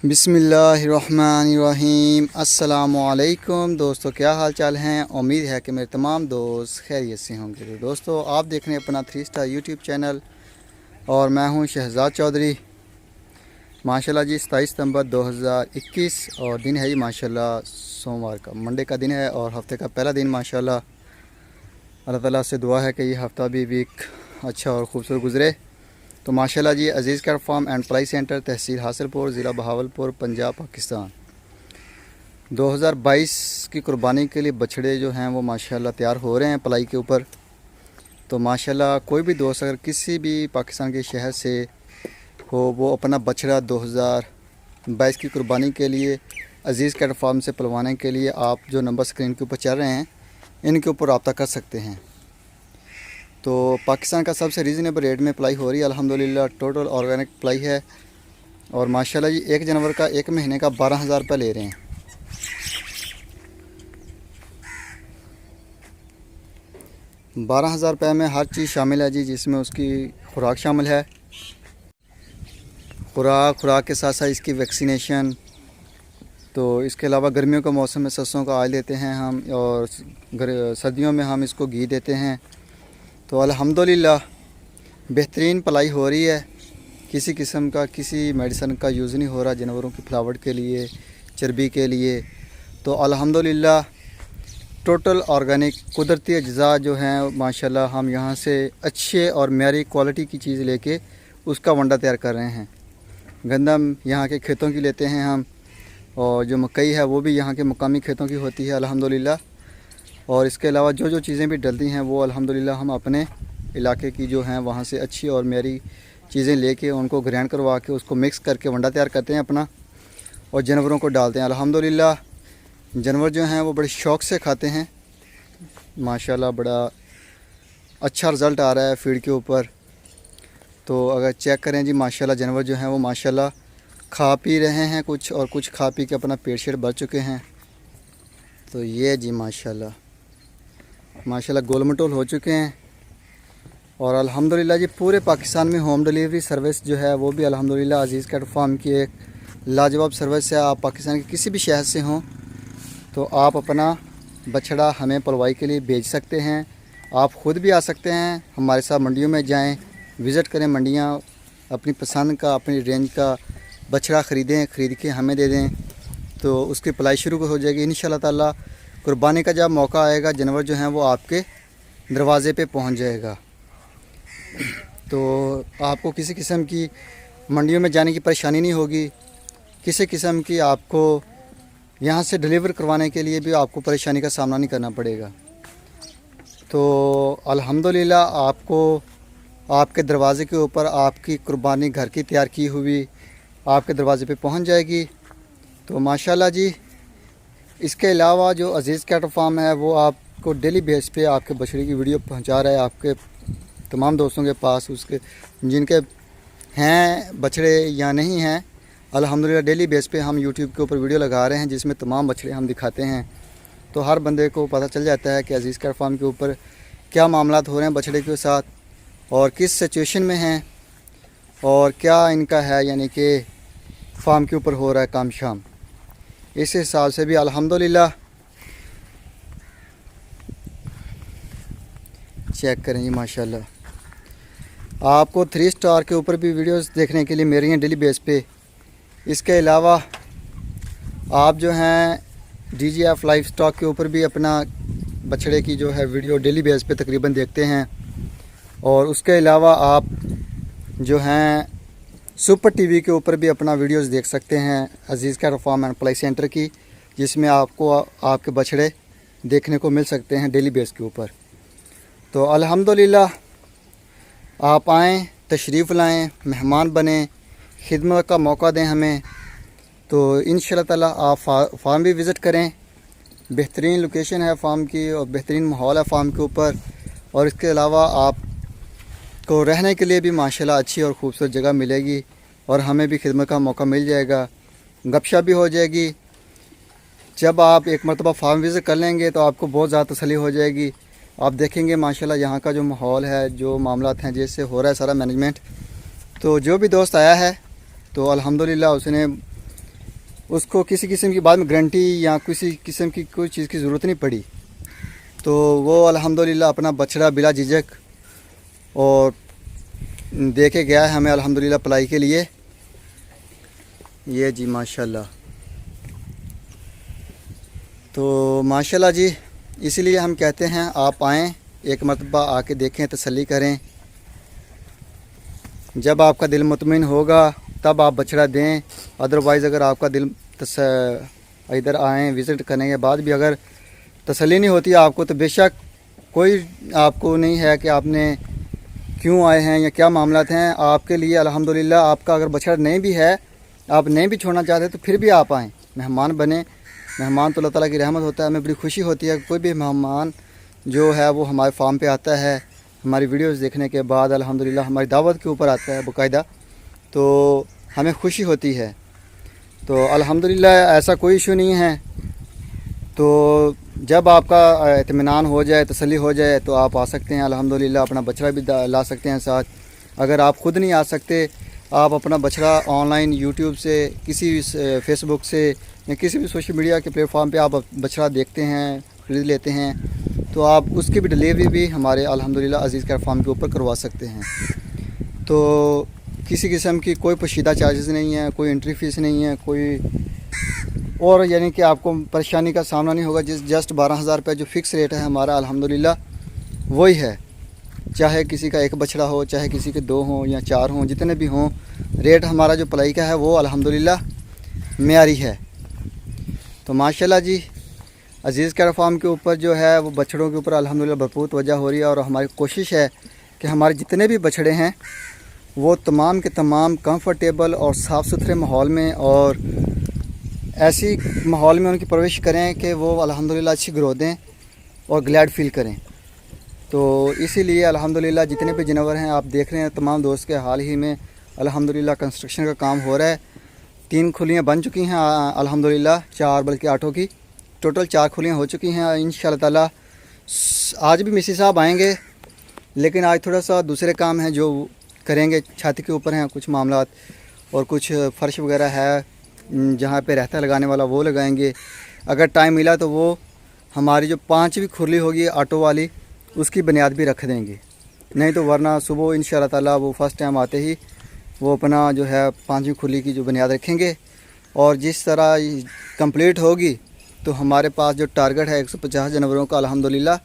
बिस्मिल्लाहिर्रहमानिर्रहीम। अस्सलामुअलैकुम दोस्तों, क्या हाल चाल हैं। उम्मीद है कि मेरे तमाम दोस्त खैरियत से होंगे। तो दोस्तों, आप देख रहे हैं अपना 3 स्टार यूट्यूब चैनल और मैं हूं शहजाद चौधरी। माशाल्लाह जी 27 सितंबर 2021 और दिन है जी माशाल्लाह सोमवार का, मंडे का दिन है और हफ्ते का पहला दिन। माशाल्लाह अल्लाह ताला से दुआ है कि ये हफ़्ता भी वीक अच्छा और ख़ूबसूरत गुज़रे। तो माशाल्लाह जी Aziz cat farm and play centre, तहसील हासिलपुर, ज़िला बहावलपुर, पंजाब, पाकिस्तान। 2022 की कुर्बानी के लिए बछड़े जो हैं वो माशाल्लाह तैयार हो रहे हैं पलाई के ऊपर। तो माशाल्लाह कोई भी दोस्त अगर किसी भी पाकिस्तान के शहर से हो, वो अपना बछड़ा 2022 की कुर्बानी के लिए अज़ीज़ कैट फार्म से पलवाने के लिए आप जो नंबर स्क्रीन के ऊपर चल रहे हैं इनके ऊपर रब्ता कर सकते हैं। तो पाकिस्तान का सबसे रीज़नेबल रेट में पलाई हो रही है अल्हम्दुलिल्लाह। टोटल ऑर्गेनिक पलाई है और माशाल्लाह जी एक जानवर का एक महीने का 12,000 रुपये ले रहे हैं। ₹12,000 में हर चीज़ शामिल है जी, जिसमें उसकी खुराक शामिल है। खुराक के साथ साथ इसकी वैक्सीनेशन। तो इसके अलावा गर्मियों का मौसम में सरसों का ऑयल देते हैं हम, और सर्दियों में हम इसको घी देते हैं। तो अल्हम्दुलिल्लाह बेहतरीन पलाई हो रही है। किसी किस्म का किसी मेडिसिन का यूज़ नहीं हो रहा जानवरों की फ्लावट के लिए, चर्बी के लिए। तो अल्हम्दुलिल्लाह टोटल ऑर्गेनिक कुदरती अज्जा जो हैं माशाल्लाह हम यहाँ से अच्छे और मेरी क्वालिटी की चीज़ लेके उसका वंडा तैयार कर रहे हैं। गंदम यहाँ के खेतों की लेते हैं हम, और जो मकई है वो भी यहाँ के मुकामी खेतों की होती है अल्हम्दुलिल्लाह। और इसके अलावा जो चीज़ें भी डलती हैं वो अल्हम्दुलिल्लाह हम अपने इलाके की जो हैं वहाँ से अच्छी और मेरी चीज़ें लेके उनको ग्राइंड करवा के उसको मिक्स करके वंडा तैयार करते हैं अपना, और जानवरों को डालते हैं। अल्हम्दुलिल्लाह जानवर जो हैं वो बड़े शौक़ से खाते हैं। माशाल्लाह बड़ा अच्छा रिज़ल्ट आ रहा है फीड के ऊपर। तो अगर चेक करें जी माशाल्लाह जानवर जो हैं वो माशाल्लाह खा पी रहे हैं कुछ, और कुछ खा पी के अपना पेट शेट भर चुके हैं। तो ये जी माशाल्लाह गोल मटोल हो चुके हैं। और अल्हम्दुलिल्लाह जी पूरे पाकिस्तान में होम डिलीवरी सर्विस जो है वो भी अल्हम्दुलिल्लाह अज़ीज़ कैट फार्म की एक लाजवाब सर्विस है। आप पाकिस्तान के किसी भी शहर से हों तो आप अपना बछड़ा हमें पलवाई के लिए भेज सकते हैं। आप ख़ुद भी आ सकते हैं, हमारे साथ मंडियों में जाएं, विज़िट करें मंडियां, अपनी पसंद का अपनी रेंज का बछड़ा ख़रीद के हमें दे दें। तो उसकी पलाई शुरू हो जाएगी इंशाअल्लाह ताला। कुर्बानी का जब मौका आएगा जानवर जो हैं वो आपके दरवाज़े पे पहुंच जाएगा। तो आपको किसी किस्म की मंडियों में जाने की परेशानी नहीं होगी। किसी किस्म की आपको यहाँ से डिलीवर करवाने के लिए भी आपको परेशानी का सामना नहीं करना पड़ेगा। तो अल्हम्दुलिल्लाह आपको आपके दरवाज़े के ऊपर आपकी कुर्बानी घर की तैयार की हुई आपके दरवाज़े पे पहुँच जाएगी। तो माशाल्लाह जी इसके अलावा जो अज़ीज़ कैट फार्म है वो आपको डेली बेस पे आपके बछड़े की वीडियो पहुंचा रहा है आपके तमाम दोस्तों के पास, उसके जिनके हैं बछड़े या नहीं हैं। अल्हम्दुलिल्लाह डेली बेस पे हम यूट्यूब के ऊपर वीडियो लगा रहे हैं जिसमें तमाम बछड़े हम दिखाते हैं। तो हर बंदे को पता चल जाता है कि अज़ीज़ कैट फार्म के ऊपर क्या मामलात हो रहे हैं बछड़े के साथ, और किस सिचुएशन में हैं, और क्या इनका है यानी कि फार्म के ऊपर हो रहा है काम शाम। इस हिसाब से भी अल्हम्दुलिल्लाह चेक करें जी माशाल्लाह। आपको 3 स्टार के ऊपर भी वीडियोस देखने के लिए मेरे हैं डेली बेस पे। इसके अलावा आप जो हैं DGF लाइव स्टॉक के ऊपर भी अपना बछड़े की जो है वीडियो डेली बेस पे तकरीबन देखते हैं। और उसके अलावा आप जो हैं सुपर टीवी के ऊपर भी अपना वीडियोस देख सकते हैं Aziz cat farm and play centre की, जिसमें आपको आपके बछड़े देखने को मिल सकते हैं डेली बेस के ऊपर। तो अल्हम्दुलिल्लाह आप आएँ, तशरीफ़ लाएँ, मेहमान बने, खिदमत का मौका दें हमें। तो इंशाअल्लाह ताला आप फार्म भी विज़िट करें। बेहतरीन लोकेशन है फार्म की और बेहतरीन माहौल है फार्म के ऊपर। और इसके अलावा आप को रहने के लिए भी माशाल्लाह अच्छी और ख़ूबसूरत जगह मिलेगी, और हमें भी खिदमत का मौका मिल जाएगा, गपशप भी हो जाएगी। जब आप एक मरतबा फार्म विज़िट कर लेंगे तो आपको बहुत ज़्यादा तसल्ली हो जाएगी। आप देखेंगे माशाल्लाह यहाँ का जो माहौल है, जो मामलात हैं, जैसे हो रहा है सारा मैनेजमेंट। तो जो भी दोस्त आया है तो अल्हम्दुलिल्लाह उसने उसको किसी किस्म की बाद में गारंटी या किसी किस्म की कोई चीज़ की ज़रूरत नहीं पड़ी। तो वो अल्हम्दुलिल्लाह अपना बछड़ा बिला झिझक और दे के गया है हमें अल्हम्दुलिल्लाह पलाई के लिए। ये जी माशाल्लाह। तो माशाल्लाह जी, इसलिए हम कहते हैं आप आएँ, एक मरतबा आके देखें, तसल्ली करें। जब आपका दिल मुतमिन होगा तब आप बछड़ा दें। अदरवाइज़ अगर आपका दिल इधर आएँ विज़िट करने के बाद भी अगर तसल्ली नहीं होती आपको, तो बेशक कोई आपको नहीं है कि आपने क्यों आए हैं या क्या मामलात हैं। आपके लिए अल्हम्दुलिल्लाह आपका अगर बछड़ा नहीं भी है, आप नहीं भी छोड़ना चाहते तो फिर भी आप आएँ, मेहमान बने। मेहमान तो अल्लाह ताला की रहमत होता है। हमें बड़ी खुशी होती है कि कोई भी मेहमान जो है वो हमारे फार्म पे आता है, हमारी वीडियोस देखने के बाद अल्हम्दुलिल्लाह हमारी दावत के ऊपर आता है बाकायदा, तो हमें खुशी होती है। तो अल्हम्दुलिल्लाह ऐसा कोई इशू नहीं है। तो जब आपका इत्मीनान हो जाए, तसल्ली हो जाए, तो आप आ सकते हैं अल्हम्दुलिल्लाह, अपना बछड़ा भी ला सकते हैं साथ। अगर आप ख़ुद नहीं आ सकते, आप अपना बछड़ा ऑनलाइन यूट्यूब से, किसी भी फेसबुक से या किसी भी सोशल मीडिया के प्लेटफॉर्म पे आप बछड़ा देखते हैं, ख़रीद लेते हैं, तो आप उसकी भी डिलीवरी भी हमारे अल्हम्दुलिल्लाह अज़ीज़ केयर फार्म के ऊपर करवा सकते हैं। तो किसी किस्म की कोई पोशीदा चार्जेस नहीं है, कोई एंट्री फ़ीस नहीं है, कोई और यानी कि आपको परेशानी का सामना नहीं होगा। जस्ट 12,000 रुपये जो फ़िक्स रेट है हमारा अल्हम्दुलिल्लाह वही है। चाहे किसी का एक बछड़ा हो, चाहे किसी के 2 हों या 4 हों, जितने भी हों, रेट हमारा जो पलाई का है वो अल्हम्दुलिल्लाह मेयारी है। तो माशाल्लाह जी, अज़ीज़ केयर फार्म के ऊपर जो है वो बछड़ों के ऊपर अल्हम्दुलिल्लाह भरपूर तवज्जो हो रही है। और हमारी कोशिश है कि हमारे जितने भी बछड़े हैं वो तमाम के तमाम कंफर्टेबल और साफ़ सुथरे माहौल में और ऐसी माहौल में उनकी परवरिश करें कि वो अल्हम्दुलिल्लाह अच्छी ग्रोथ दें और ग्लैड फील करें। तो इसीलिए अल्हम्दुलिल्लाह जितने भी जानवर हैं आप देख रहे हैं, तमाम दोस्त के हाल ही में अल्हम्दुलिल्लाह कंस्ट्रक्शन का काम हो रहा है। 3 खुलियाँ बन चुकी हैं अल्हम्दुलिल्लाह, 4 बल्कि 8 की टोटल 4 खुलियाँ हो चुकी हैं। इंशाअल्लाह ताला आज भी मिसी साहब आएंगे, लेकिन आज थोड़ा सा दूसरे काम हैं जो करेंगे। छाती के ऊपर हैं कुछ मामलात और कुछ फ़र्श वगैरह है जहाँ पे रहता लगाने वाला वो लगाएंगे। अगर टाइम मिला तो वो हमारी जो 5वीं खुरली होगी ऑटो वाली उसकी बुनियाद भी रख देंगे, नहीं तो वरना सुबह इंशाअल्लाह ताला वो फर्स्ट टाइम आते ही वो अपना जो है 5वीं खुरली की जो बुनियाद रखेंगे। और जिस तरह कंप्लीट होगी तो हमारे पास जो टारगेट है 150 जानवरों का अल्हम्दुलिल्लाह,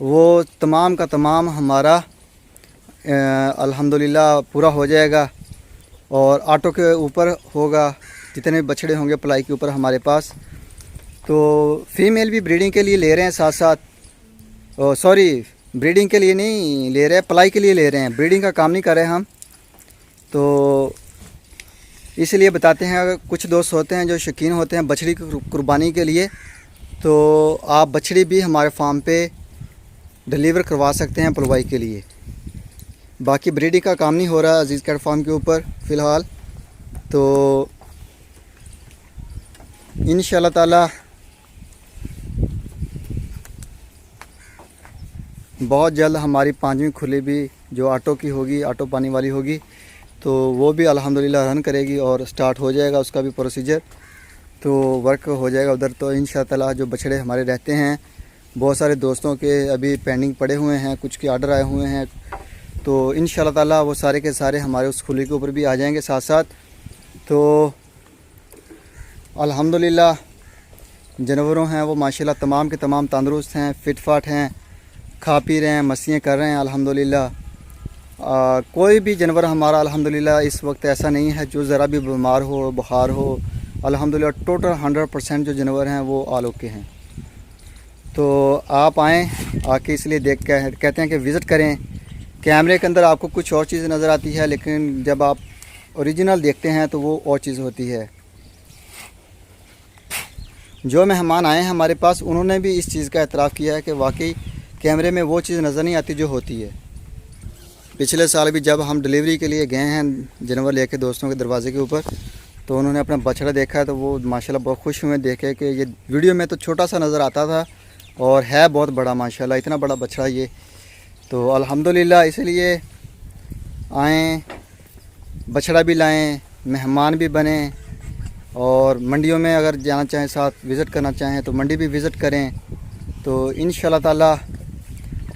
वो तमाम का तमाम हमारा अल्हम्दुलिल्लाह पूरा हो जाएगा। और ऑटो के ऊपर होगा, जितने बछड़े होंगे पलाई के ऊपर हमारे पास। तो फ़ीमेल भी ब्रीडिंग के लिए ले रहे हैं साथ साथ, सॉरी ब्रीडिंग के लिए नहीं ले रहे हैं, पलाई के लिए ले रहे हैं, ब्रीडिंग का काम नहीं कर रहे हम। तो इसलिए बताते हैं, अगर कुछ दोस्त होते हैं जो शौकीन होते हैं बछड़ी की कुर्बानी के लिए, तो आप बछड़ी भी हमारे फार्म पे डिलीवर करवा सकते हैं पलवाई के लिए। बाकी ब्रीडिंग का काम नहीं हो रहा अज़ीज़ केयर फार्म के ऊपर फ़िलहाल। तो इंशाअल्लाह ताला बहुत जल्द हमारी 5वीं खुली भी जो ऑटो की होगी, ऑटो पानी वाली होगी, तो वो भी अल्हम्दुलिल्लाह रन करेगी और स्टार्ट हो जाएगा उसका भी प्रोसीजर, तो वर्क हो जाएगा उधर। तो इंशाअल्लाह ताला जो बछड़े हमारे रहते हैं, बहुत सारे दोस्तों के अभी पेंडिंग पड़े हुए हैं, कुछ के ऑर्डर आए हुए हैं, तो इंशाअल्लाह ताला वो सारे के सारे हमारे उस खुली के ऊपर भी आ जाएंगे साथ साथ। तो अल्हम्दुलिल्लाह जानवरों हैं वो माशाल्लाह तमाम के तमाम तंदुरुस्त हैं, फिट फाट हैं, खा पी रहे हैं, मस्तियाँ कर रहे हैं अल्हम्दुलिल्लाह। कोई भी जानवर हमारा अल्हम्दुलिल्लाह इस वक्त ऐसा नहीं है जो ज़रा भी बीमार हो, बुखार हो। अल्हम्दुलिल्लाह टोटल 100% जो जानवर हैं वो आल ओके हैं। तो आप आएँ, आके इसलिए देख के कहते हैं कि विज़िट करें। कैमरे के अंदर आपको कुछ और चीज़ नज़र आती है, लेकिन जब आप ओरिजिनल देखते हैं तो वो और चीज़ होती है। जो मेहमान आए हैं हमारे पास, उन्होंने भी इस चीज़ का एतराफ़ किया है कि वाकई कैमरे में वो चीज़ नज़र नहीं आती जो होती है। पिछले साल भी जब हम डिलीवरी के लिए गए हैं जानवर लेके दोस्तों के दरवाज़े के ऊपर, तो उन्होंने अपना बछड़ा देखा है, तो वो माशाल्लाह बहुत खुश हुए देखे कि ये वीडियो में तो छोटा सा नज़र आता था और है बहुत बड़ा, माशाल्लाह इतना बड़ा बछड़ा ये। तो अल्हम्दुलिल्लाह इसलिए आएँ, बछड़ा भी लाएँ, मेहमान भी बने और मंडियों में अगर जाना चाहें, साथ विज़िट करना चाहें तो मंडी भी विज़िट करें। तो इंशाल्लाह ताला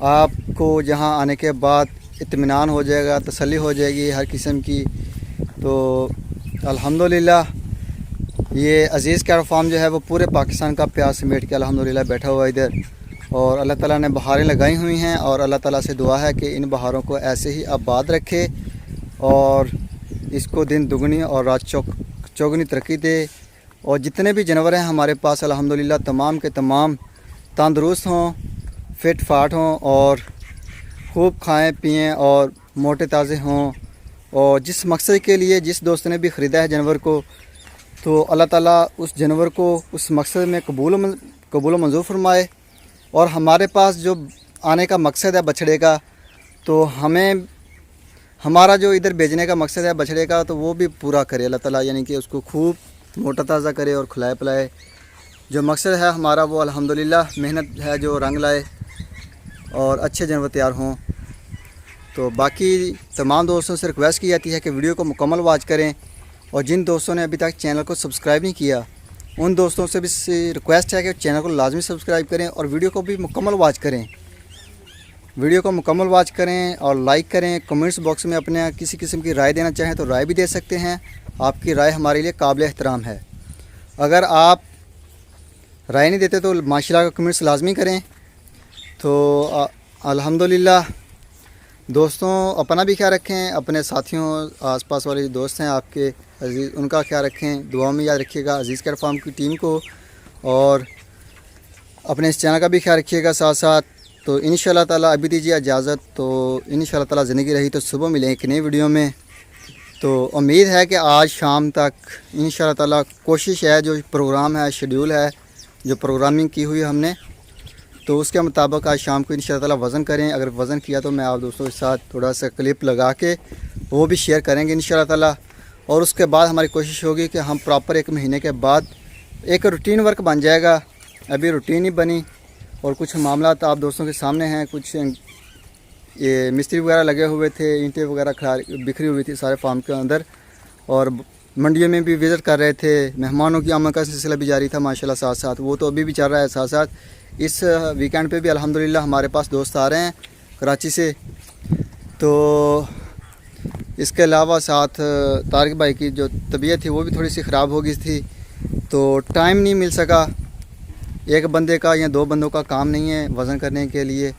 आपको जहां आने के बाद इत्मीनान हो जाएगा, तसल्ली हो जाएगी हर किस्म की। तो अल्हम्दुलिल्लाह ये अज़ीज़ कैटल फार्म जो है वो पूरे पाकिस्तान का प्यार समेट के अल्हम्दुलिल्लाह बैठा हुआ है इधर, और अल्लाह ताला ने बहारें लगाई हुई हैं, और अल्लाह ताला से दुआ है कि इन बहारों को ऐसे ही आबाद रखे और इसको दिन दुगनी और रात चौगुनी तरक्की दे। और जितने भी जानवर हैं हमारे पास अल्हम्दुलिल्लाह तमाम के तमाम तंदुरुस्त हों, फिट फाट हों और खूब खाएं पिएं और मोटे ताज़े हों। और जिस मकसद के लिए जिस दोस्त ने भी ख़रीदा है जानवर को, तो अल्लाह ताला उस जानवर को उस मकसद में कबूल मंजूर फरमाए। और हमारे पास जो आने का मकसद है बछड़े का, तो हमें हमारा जो इधर भेजने का मकसद है बछड़े का, तो वो भी पूरा करे अल्लाह ताला, यानी कि उसको खूब मोटा ताज़ा करे और खिलाए पिलाए। जो मकसद है हमारा वो अल्हम्दुलिल्लाह मेहनत है जो रंग लाए और अच्छे जानवर तैयार हों। तो बाकी तमाम दोस्तों से रिक्वेस्ट की जाती है कि वीडियो को मुकम्मल वॉच करें, और जिन दोस्तों ने अभी तक चैनल को सब्सक्राइब नहीं किया उन दोस्तों से भी रिक्वेस्ट है कि चैनल को लाजमी सब्सक्राइब करें और वीडियो को भी मुकम्मल वॉच करें। वीडियो को मुकम्मल वॉच करें और लाइक करें। कमेंट्स बॉक्स में अपने किसी किस्म की राय देना चाहें तो राय भी दे सकते हैं, आपकी राय हमारे लिए काबिल एहतराम है। अगर आप राय नहीं देते तो माशाल्लाह का कमेंट्स लाजमी करें। तो अल्हम्दुलिल्लाह दोस्तों अपना भी ख्याल रखें, अपने साथियों आसपास वाले दोस्त हैं आपके अजीज़, उनका ख्याल रखें, दुआ में याद रखिएगा अज़ीज़ कैटल फार्म की टीम को, और अपने इस चैनल का भी ख्याल रखिएगा साथ साथ। तो इंशाल्लाह ताला अभी दीजिए इजाज़त। तो इंशाल्लाह ताला ज़िंदगी रही तो सुबह मिलें एक नई वीडियो में। तो उम्मीद है कि आज शाम तक इंशाल्लाह ताला कोशिश है, जो प्रोग्राम है शेड्यूल है जो प्रोग्रामिंग की हुई हमने, तो उसके मुताबिक आज शाम को इंशाल्लाह ताला वज़न करें। अगर वज़न किया तो मैं आप दोस्तों के साथ थोड़ा सा क्लिप लगा के वो भी शेयर करेंगे इंशाल्लाह ताला। और उसके बाद हमारी कोशिश होगी कि हम प्रॉपर 1 महीने के बाद एक रूटीन वर्क बन जाएगा। अभी रूटीन ही बनी और कुछ मामला आप दोस्तों के सामने हैं। कुछ ये मिस्त्री वगैरह लगे हुए थे, ईंटें वगैरह बिखरी हुई थी सारे फार्म के अंदर, और मंडियों में भी विज़िट कर रहे थे। मेहमानों की आमद का सिलसिला भी जारी था माशाल्लाह साथ साथ, वो तो अभी भी चल रहा है साथ साथ। इस वीकेंड पे भी अल्हम्दुलिल्लाह हमारे पास दोस्त आ रहे हैं कराची से। तो इसके अलावा साथ तारिक भाई की जो तबीयत थी वो भी थोड़ी सी ख़राब हो गई थी, तो टाइम नहीं मिल सका। एक बंदे का या 2 बंदों का काम नहीं है, वज़न करने के लिए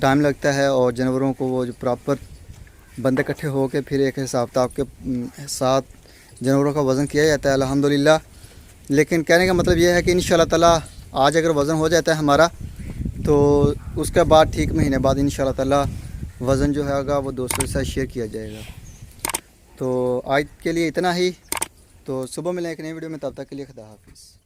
टाइम लगता है, और जानवरों को वो जो प्रॉपर बंदे इकट्ठे हो के फिर एक हिसाब किताब के साथ जानवरों का वज़न किया जाता है अल्हम्दुलिल्लाह। लेकिन कहने का मतलब यह है कि इंशाल्लाह ताला आज अगर वज़न हो जाता है हमारा, तो उसके बाद ठीक महीने बाद इंशाल्लाह ताला वज़न जो है वो दोस्तों के साथ शेयर किया जाएगा। तो आज के लिए इतना ही। तो सुबह मिलें एक नई वीडियो में, तब तक के लिए खुदा हाफिज़।